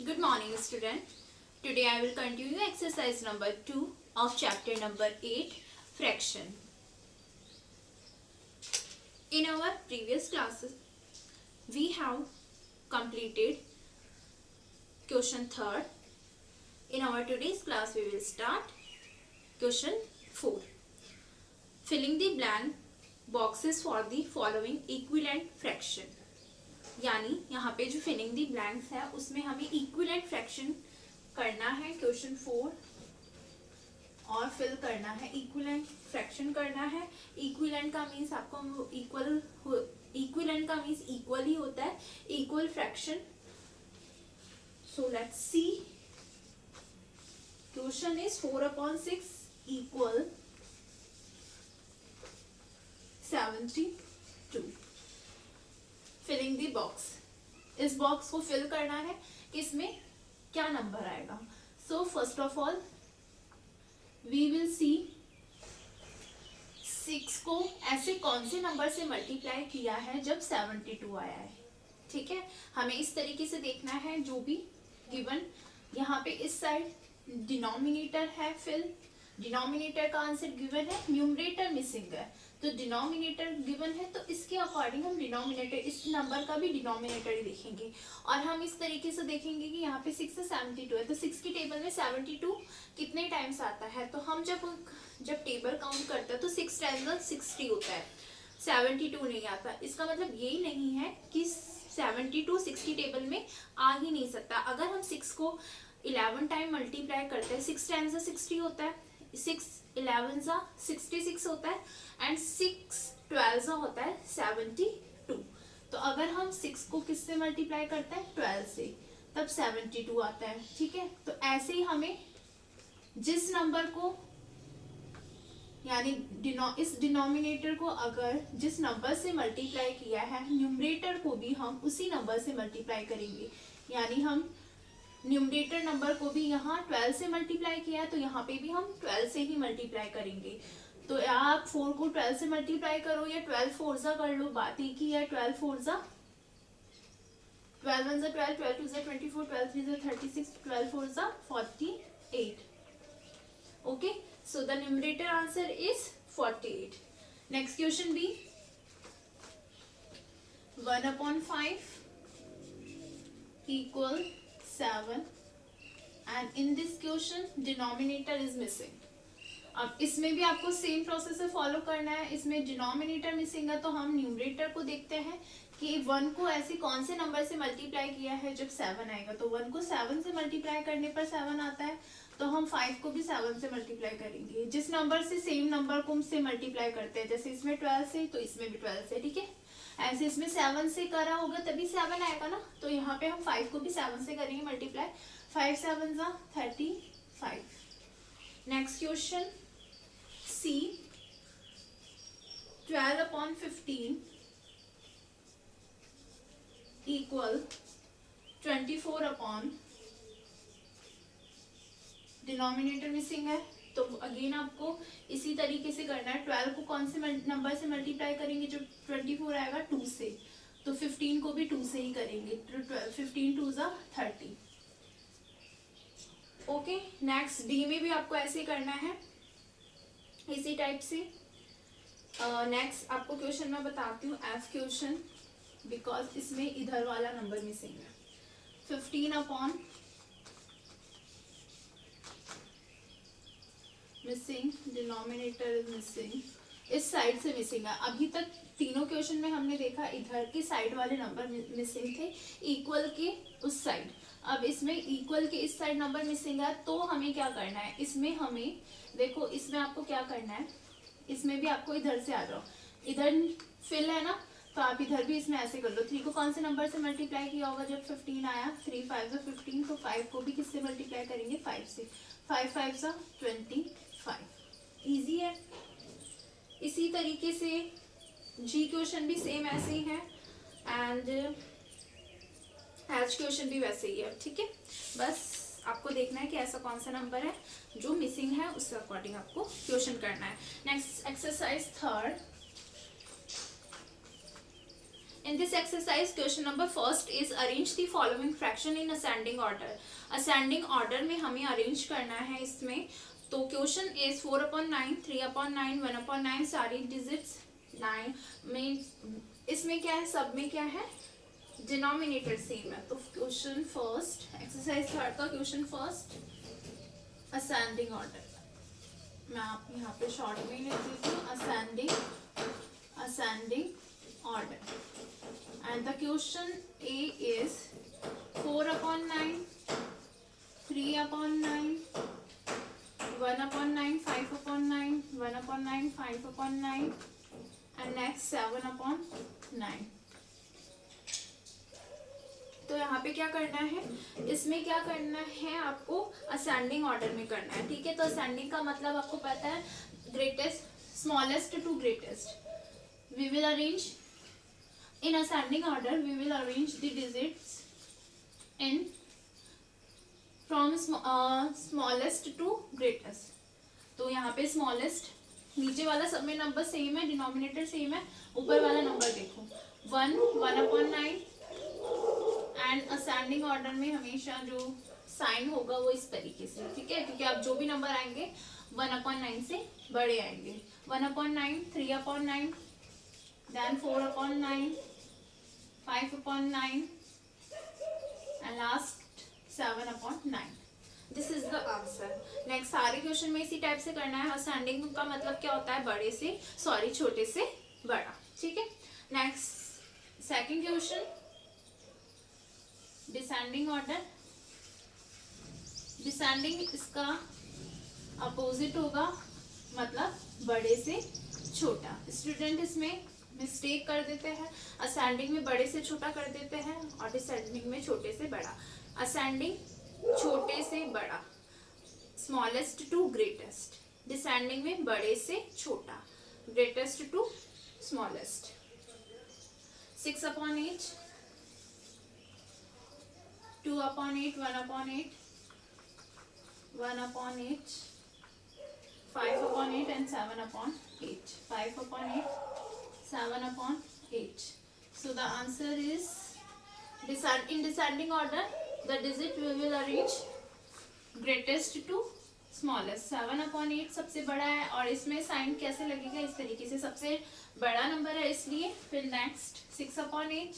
Good morning, student. Today I will continue exercise number 2 of chapter number 8, fraction. In our previous classes, we have completed question 3rd. In our today's class, we will start question 4. Filling the blank boxes for the following equivalent fraction. यानी यहाँ पे जो filling दी blanks है उसमें हमें equivalent fraction करना है question 4 और फिल करना है इक्विवेलेंट फ्रैक्शन करना है। इक्विवेलेंट का मीन्स आपको इक्विवेलेंट का मीन्स इक्वल ही होता है, equal fraction. So let's see, question is 4/6 equal 72। Filling the box, इस बॉक्स को फिल करना है, इसमें क्या नंबर आएगा। So first of all we will see 6 को ऐसे कौन से नंबर से मल्टीप्लाई किया है जब 72 आया है। ठीक है, हमें इस तरीके से देखना है जो भी गिवन यहाँ पे इस साइड डिनोमिनेटर है, फिल डिनोमिनेटर का आंसर गिवन है, न्यूमरेटर मिसिंग है, तो डिनोमिनेटर गिवन है तो इसके अकॉर्डिंग हम डिनोमिनेटर इस नंबर का भी डिनोमिनेटर ही देखेंगे। और हम इस तरीके से देखेंगे कि यहाँ पे 6 से 72 है तो 6 की टेबल में 72 कितने टाइम्स आता है। तो हम जब टेबल काउंट करते हैं तो 6 टाइम्स 60 होता है, 72 नहीं आता। इसका मतलब यही नहीं है कि 72 60 टेबल में आ ही नहीं सकता। अगर हम 6 को 11 टाइम मल्टीप्लाई करते हैं, 6 टाइम्स 60 होता है, 6 11 66 होता है एंड 6 12 होता है 72। तो अगर हम 6 को किससे मल्टीप्लाई करते हैं 12 से, तब 72 आता है। ठीक है, तो ऐसे ही हमें जिस नंबर को यानी इस डिनोमिनेटर को अगर जिस नंबर से मल्टीप्लाई किया है, न्यूमरेटर को भी हम उसी नंबर से मल्टीप्लाई करेंगे। यानी हम न्यूमरेटर नंबर को भी यहाँ 12 से मल्टीप्लाई किया है तो यहाँ पे भी हम 12 से ही मल्टीप्लाई करेंगे। तो आप 4 को 12 से मल्टीप्लाई करो या 12 4 कर लो, बात एक ही है। 12 4 12 1 12, 12 2 24, 12 3 36, 12 4 48। Okay, so the numerator answer is 48। Next question B 1/5 equal 7 and in this question denominator is missing। अब इसमें भी आपको सेम प्रोसेस से फॉलो करना है। इसमें डिनोमिनेटर मिसिंग है तो हम न्यूमरेटर को देखते हैं कि 1 को ऐसे कौन से नंबर से मल्टीप्लाई किया है जब 7 आएगा। तो 1 को 7 से मल्टीप्लाई करने पर 7 आता है, तो हम 5 को भी 7 से मल्टीप्लाई करेंगे। जिस नंबर से सेम नंबर को से मल्टीप्लाई करते हैं, जैसे इसमें 12 से तो इसमें भी 12 से। ठीक है, ऐसे इसमें 7 से करा होगा तभी 7 आएगा ना, तो यहाँ पे हम 5 को भी 7 से करेंगे मल्टीप्लाई। 5 7 35। नेक्स्ट क्वेश्चन सी 12/15 इक्वल 24 डिनोमिनेटर मिसिंग है तो अगेन आपको इसी तरीके से करना है। 12 को कौन से नंबर से मल्टीप्लाई करेंगे जो 24 आएगा 2 से, तो 15 को भी 2 से ही करेंगे। 15 2 30। ओके, नेक्स्ट डी में भी आपको ऐसे करना है इसी टाइप से। नेक्स्ट आपको क्वेश्चन मैं बताती हूँ एफ क्वेश्चन, बिकॉज इसमें इधर वाला नंबर मिसिंग है। 15 मिसिंग, डिनोमिनेटर इज मिसिंग, इस साइड से मिसिंग है। अभी तक तीनों क्वेश्चन में हमने देखा इधर के साइड वाले नंबर मिसिंग थे, इक्वल के उस साइड। अब इसमें इक्वल के इस साइड नंबर मिसिंग है तो हमें क्या करना है, इसमें हमें देखो इसमें आपको क्या करना है, इसमें भी आपको इधर से आ जाओ, इधर फिल है ना, तो आप इधर भी इसमें ऐसे कर लो। 3 को कौन से नंबर से मल्टीप्लाई किया होगा जब 15 आया, 3 5 15, तो 5 को भी किससे मल्टीप्लाई करेंगे 5 से। 5 5 25। इजी है। इसी तरीके से जी क्वेश्चन भी सेम ऐसे ही है एंड एच क्वेश्चन भी वैसे ही है। ठीक है, बस आपको देखना है कि ऐसा कौन सा नंबर है जो मिसिंग है, उसके अकॉर्डिंग आपको क्वेश्चन करना है। Next exercise 3 In this exercise, question number first is arrange the following fraction in ascending order. Ascending order में हमें arrange करना है इसमें. तो question is 4/9, 3/9, 1/9 सारी digits 9 में. इसमें क्या है, सब में क्या है, डिनोमिनेटर सेम है. तो क्वेश्चन फर्स्ट, एक्सरसाइज थर्ड का क्वेश्चन फर्स्ट, असेंडिंग ऑर्डर. मैं आप यहाँ पे शॉर्ट में लिख देती हूँ, ascending order. And the question A is 4/9, 3/9, 1/9, 5/9, 1/9, 5/9 and next 7/9. तो यहाँ पे क्या करना है, इसमें क्या करना है, आपको असेंडिंग ऑर्डर में करना है. ठीक है, तो असेंडिंग का मतलब आपको पता है, greatest smallest to greatest. We will arrange in ascending order, we will arrange the digits in from smallest to greatest. तो यहाँ पे स्मॉलेस्ट, नीचे वाला सब में नंबर सेम है, डिनोमिनेटर सेम है, ऊपर वाला नंबर देखो 1, 1/9. एंड असेंडिंग ऑर्डर में हमेशा जो साइन होगा वो इस तरीके से. ठीक है, क्योंकि आप जो भी नंबर आएंगे 1/9 से बड़े आएंगे. 1/9, 3/9, then 4/9, 5/9 and last 7/9. This is the answer. Next सारे क्वेश्चन में इसी टाइप से करना है. असेंडिंग का मतलब क्या होता है, बड़े से छोटे से बड़ा. ठीक है, next second question, descending order. Descending इसका अपोजिट होगा, मतलब बड़े से छोटा. स्टूडेंट इसमें मिस्टेक कर देते हैं, असेंडिंग में बड़े से छोटा कर देते हैं और डिसेंडिंग में छोटे से बड़ा. असेंडिंग छोटे से बड़ा, स्मॉलेस्ट टू ग्रेटेस्ट. डिसेंडिंग में बड़े से छोटा, greatest two smallest. 6/8, 2/8, 1/8, 1/8, 5/8 and 7/8. 5/8, 7/8. So the answer is in descending order, the digit we will arrange greatest to smallest. 7/8 सबसे बड़ा है और इसमें साइन कैसे लगेगा, इस तरीके से सबसे बड़ा नंबर है इसलिए. फिर next 6/8,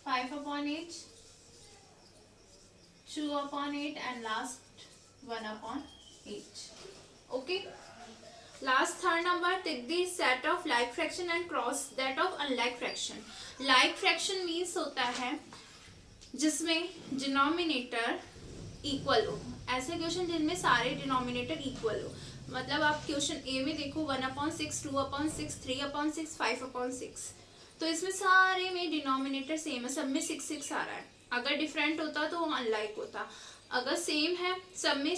5/8, 2/8 and last 1/8. Okay. Last third number, take the set of like fraction and cross that of unlike fraction. Like fraction means होता है जिसमें डिनोमिनेटर इक्वल हो. ऐसे क्वेश्चन जिनमें सारे डिनोमिनेटर इक्वल हो. मतलब आप क्वेश्चन ए में देखो 1/6, 2/6, 3/6, 5/6. तो इसमें सारे में डिनोमिनेटर सेम है, सब में 6 6 आ रहा है. अगर डिफरेंट होता तो वो अनलाइक होता. अगर सेम है, सब में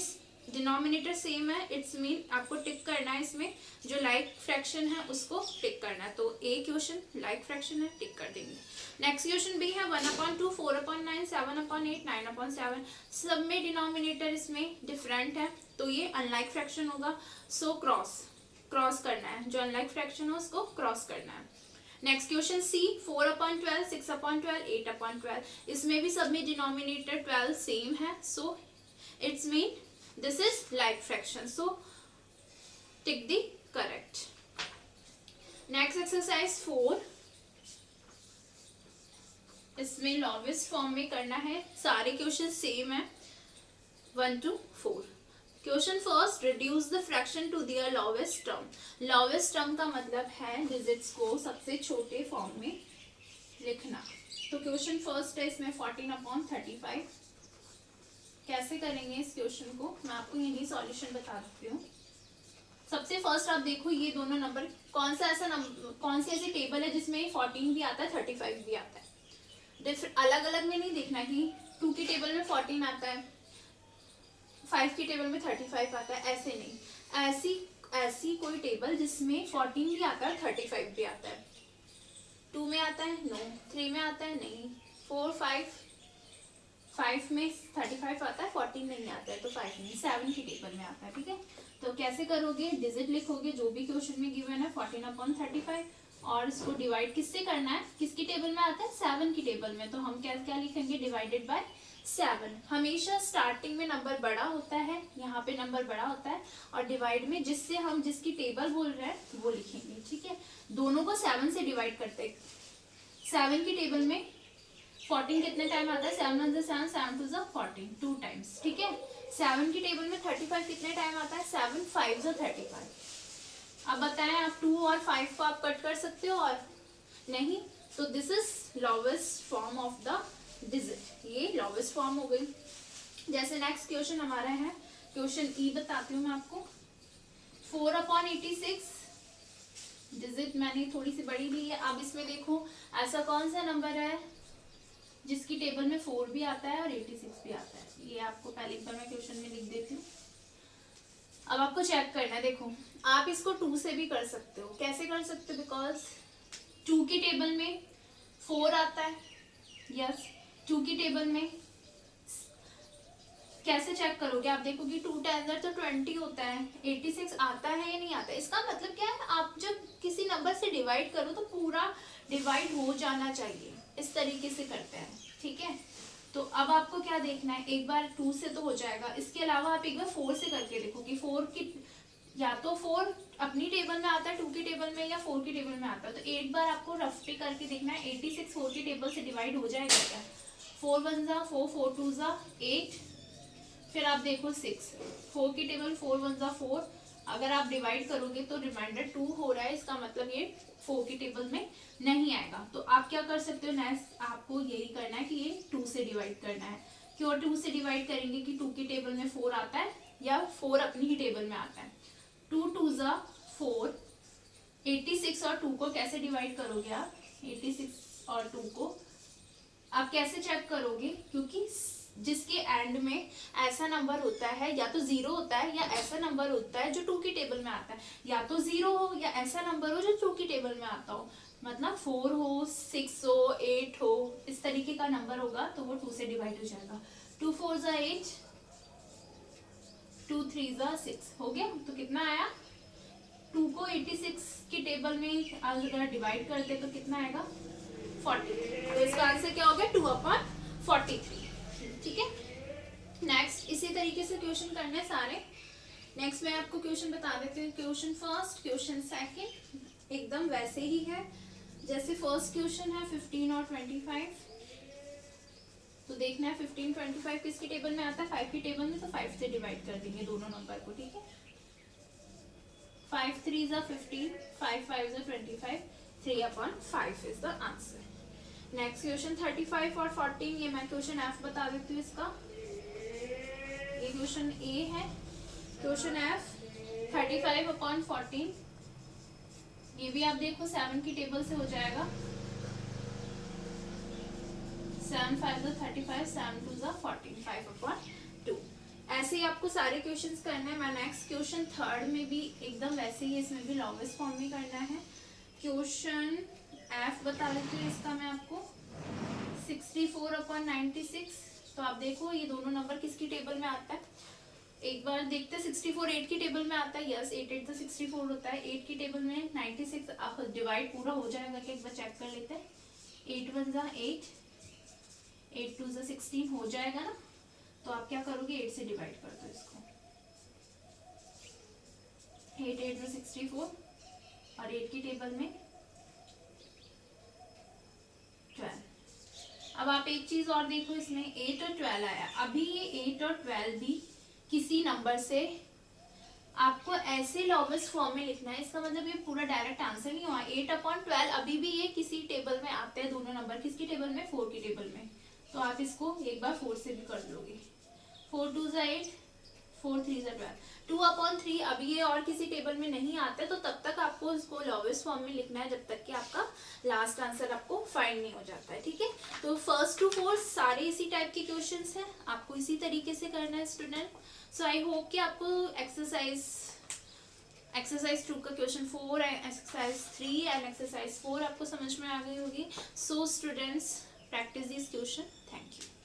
डिनोमिनेटर सेम है, इट्स मीन आपको टिक करना है इसमें जो लाइक फ्रैक्शन है उसको टिक करना है. तो ए क्वेश्चन लाइक फ्रैक्शन है, टिक कर देंगे. नेक्स्ट क्वेश्चन बी है 1/2, 4/9, 7/8, 9/7. सब में डिनोमिनेटर इसमें डिफरेंट है तो ये अनलाइक फ्रैक्शन होगा. सो क्रॉस करना है, जो अनलाइक फ्रैक्शन हो उसको क्रॉस करना है. नेक्स्ट क्वेश्चन सी 4/12, 6/12, 8/12. इसमें भी सब में डिनोमिनेटर 12 सेम है, so it's mean this is like fraction. So tick the correct. Next exercise 4, इसमें लॉवेस्ट फॉर्म में करना है. सारे क्वेश्चन सेम है 1 to 4. Question first, reduce the fraction to their lowest term. Lowest term का मतलब है डिजिट्स को सबसे छोटे फॉर्म में लिखना. तो क्वेश्चन फर्स्ट है इसमें 14/35. कैसे करेंगे इस क्वेश्चन को, मैं आपको यही सॉल्यूशन बता देती हूँ. सबसे फर्स्ट आप देखो ये दोनों नंबर, कौन सी ऐसी टेबल है जिसमें 14 भी आता है 35 भी आता है. अलग अलग में नहीं देखना कि 2 की टेबल में 14 आता है, 5 की टेबल में 35 आता है, ऐसे नहीं. ऐसी कोई टेबल जिसमें 14 भी आता है 35 भी आता है. 2 में आता है, नो. 3 में आता है, नहीं. 4, 5 में 35 आता है, 14 नहीं आता है तो 5 नहीं. 7 की टेबल में आता है. ठीक है, तो कैसे करोगे, डिजिट लिखोगे जो भी क्वेश्चन में गिवन है 14/35. और इसको डिवाइड किससे करना है, किसकी टेबल में आता है, 7 की टेबल में। तो हम क्या क्या लिखेंगे, डिवाइडेड बाय 7। हमेशा स्टार्टिंग में नंबर बड़ा होता है, यहाँ पे नंबर बड़ा होता है, और डिवाइड में जिससे हम जिसकी टेबल बोल रहे हैं वो लिखेंगे। ठीक है, दोनों को 7 से डिवाइड करते हैं। 7 की टेबल में 14 कितने टाइम आता है, 7 1 7 7 2 14, 2 टाइम्स। ठीक है, 7 की टेबल में 35 कितने टाइम आता है, 7 5 35। अब बताएं, आप 2 और 5 को आप कट कर सकते हो और नहीं, तो this is lowest form of the digit, ये लोवेस्ट फॉर्म हो गई। जैसे नेक्स्ट क्वेश्चन हमारा है, क्वेश्चन ई बताती हूँ मैं आपको। 4/86 डिजिट मैंने थोड़ी सी बड़ी ली है। अब इसमें देखो, ऐसा कौन सा नंबर है जिसकी टेबल में 4 भी आता है और 86 भी आता है। ये आपको पहले एक बार मैं क्वेश्चन में लिख देती हूँ। अब आपको चेक करना है, देखो आप इसको 2 से भी कर सकते हो। कैसे कर सकते हो, बिकॉज 2 की टेबल में 4 आता है, यस 2 की टेबल में कैसे चेक करोगे, आप देखोगे 2 10 तो 20 होता है, 86 आता है या नहीं आता है। इसका मतलब क्या है, आप जब किसी नंबर से डिवाइड करो तो पूरा डिवाइड हो जाना चाहिए, इस तरीके से करते हैं। ठीक है, तो अब आपको क्या देखना है, एक बार 2 से तो हो जाएगा, इसके अलावा आप एक बार 4 से करके देखो कि 4 की, या तो 4 अपनी टेबल में आता है 2 की टेबल में, या 4 की टेबल में आता है। तो एक बार आपको रफली करके देखना है, 86 4 की टेबल से डिवाइड हो जाएगा क्या। 4 1 4, 4 2 8, फिर आप देखो 6, 4 की टेबल 4 1 4, अगर आप डिवाइड करोगे तो रिमाइंडर 2 हो रहा है, इसका मतलब ये 4 की टेबल में नहीं आएगा। तो आप क्या कर सकते हो, नेक्स्ट आपको यही करना है कि ये 2 से डिवाइड करना है। क्यों 2 से डिवाइड करेंगे कि 2 की टेबल में 4 आता है या 4 अपनी ही टेबल में आता है। 2 2 4, 86 और 2 को कैसे डिवाइड करोगे आप, 86 और 2 को आप कैसे चेक करोगे, क्योंकि जिसके एंड में ऐसा नंबर होता है, या तो 0 होता है या ऐसा नंबर होता है जो 2 की टेबल में आता है, या तो 0 हो या ऐसा नंबर हो जो 2 की टेबल में आता हो। मतलब 4 हो, 6 हो, 8 हो, इस तरीके का नंबर होगा तो वो 2 से डिवाइड हो जाएगा। 2 4 8, 2 3 6 हो गया। तो कितना आया, 2 को 86 की टेबल में अगर डिवाइड करते तो कितना आएगा, 40। तो इसका आंसर क्या हो गया, 2/43। ठीक है, नेक्स्ट इसी तरीके से क्वेश्चन करने सारे। नेक्स्ट मैं आपको क्वेश्चन बता देती हूँ, क्वेश्चन फर्स्ट, क्वेश्चन सेकंड एकदम वैसे ही है जैसे फर्स्ट क्वेश्चन है 15 और 25। तो देखना है 15 25 किसकी टेबल में आता है, 5 की टेबल में, तो 5 से डिवाइड कर देंगे दोनों नंबर को। ठीक है, 5 3 15, 5 5 25, 3/5 is the answer. Next question 35 और 14, ये मैं क्वेश्चन एफ बता देती हूँ इसका। ये क्वेश्चन ए है, क्वेश्चन एफ 35/14, ये भी आप देखो 7 की टेबल से हो जाएगा। 7 5 35, 7 2 14, 5/2। ऐसे ही आपको सारे क्वेश्चंस करना है। मैं नेक्स्ट क्वेश्चन थर्ड में भी एकदम वैसे ही, इसमें भी लॉवेस्ट फॉर्म में करना है। क्वेश्चन एफ बता देती हूँ इसका मैं आपको, 64/96। तो आप देखो ये दोनों नंबर किसकी टेबल में आता है, एक बार देखते हैं। 64 8 की टेबल में आता है, यस 8 8 तो 64 होता है। 8 की टेबल में 96 डिवाइड पूरा हो जाएगा कि एक बार चेक कर लेते हैं। 8 1 8, 8 2 16 हो जाएगा ना। तो आप क्या करोगे, 8 से डिवाइड कर दो इसको। 8 8 64 और 8 की टेबल में 12। अब आप एक चीज और देखो, इसमें 8 और 12 आया। अभी ये 8 और 12 भी किसी नंबर से आपको ऐसे लोवेस्ट फॉर्म में लिखना है, इसका मतलब ये पूरा डायरेक्ट आंसर नहीं हुआ। 8/12 अभी भी ये किसी टेबल में आते हैं दोनों नंबर, किसकी टेबल में, 4 की टेबल में। तो आप इसको एक बार 4 से भी कर लोगे। 4 2 8, 4 3 12, 2/3 अभी ये और किसी टेबल में नहीं आता है, तो तब तक आपको इसको लोवेस्ट फॉर्म में लिखना है जब तक कि आपका लास्ट आंसर आपको फाइंड नहीं हो जाता है। ठीक है, तो फर्स्ट टू फोर्थ सारे इसी टाइप के क्वेश्चंस हैं, आपको इसी तरीके से करना है स्टूडेंट। सो आई होप कि आपको एक्सरसाइज 2 का क्वेश्चन 4, एक्सरसाइज 3 एंड एक्सरसाइज 4 आपको समझ में आ गई होगी। So students, practice this question. Thank you.